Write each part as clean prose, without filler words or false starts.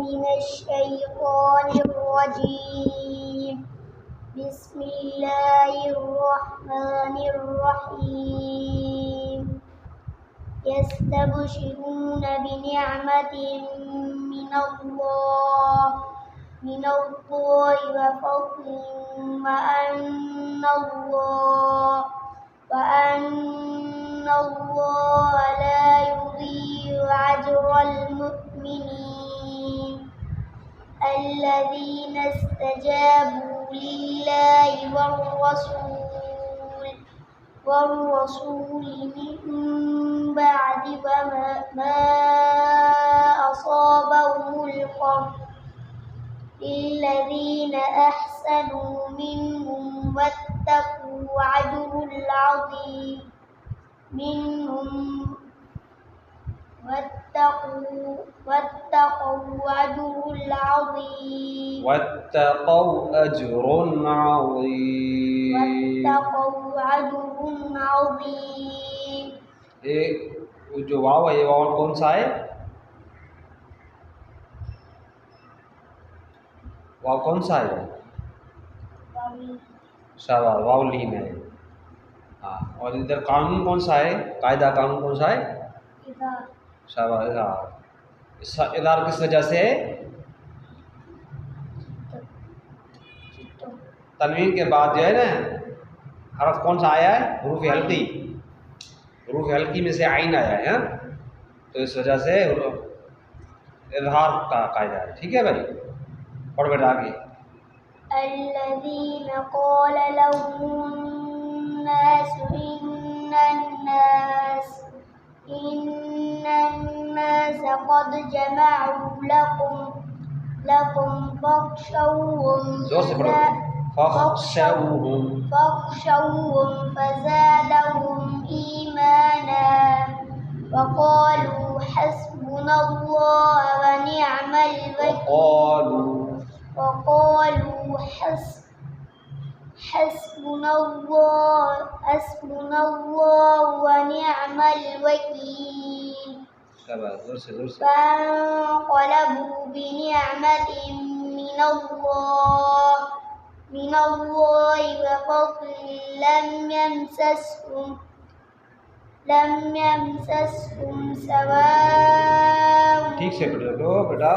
من الشيطان الرجيم. بسم الله الرحمن الرحيم. يستبشرون بنعمة من الله وفضل وأن الله لا يضيع أجر المؤمنين الذين استجابوا لله والرسول من بعد ما أصابهم القرح للذين أحسنوا منهم واتقوا أجر عظيم واتقوا أجر عظيم. जो वाव है ये वाव कौन सा है? वाव कौन सा है? शाबाश, वाव लीन है। हाँ, और इधर कानून कौन सा है? कायदा कानून कौन सा है? शाबाश, इधर किस वजह से है? तनवीन के बाद जो है ना हरफ कौन सा आया है? हुरूफ हल्की। हुरूफ हल्की में से आइन आया है, तो इस वजह से इजहार का कायदा है। ठीक है भाई, पढ़ बेटा आगे। الذين قال لهم الناس إن الناس قد جمعوا لكم فاخشوهم فزادهم إيمانا وقالوا حسبنا الله ونعم الوكيل حسبنا الله ونعم الوكيل. فانقلبوا بنعمة من الله وفضل لم يمسسهم سواء. ठीक से पढ़ो बेटा।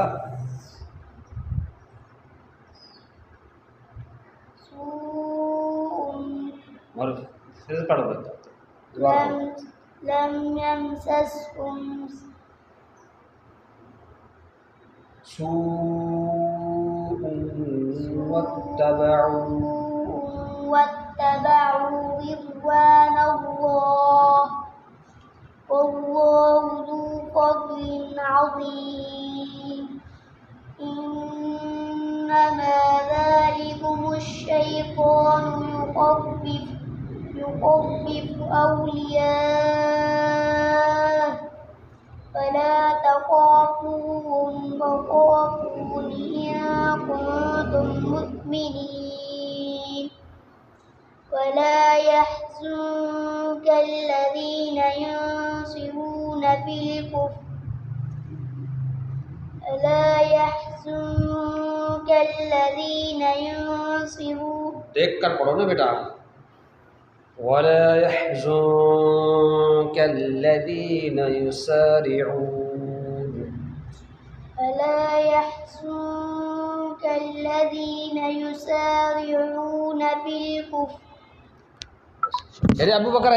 और फिर पढ़ो बेटा। لم يمسسهم سوء واتبعوا رضوان الله والله ذو فضل عظيم. إنما ذلكم الشيطان يخوف أولياءه فلا تخافوهم وخافون إن كنتم مؤمنين. ولا يحزنك الذين ينصرون في الكفر देख कर पढ़ो ना बेटा। ولا يحزنك الذين يسارعون في الكفر. अरे अबू बकर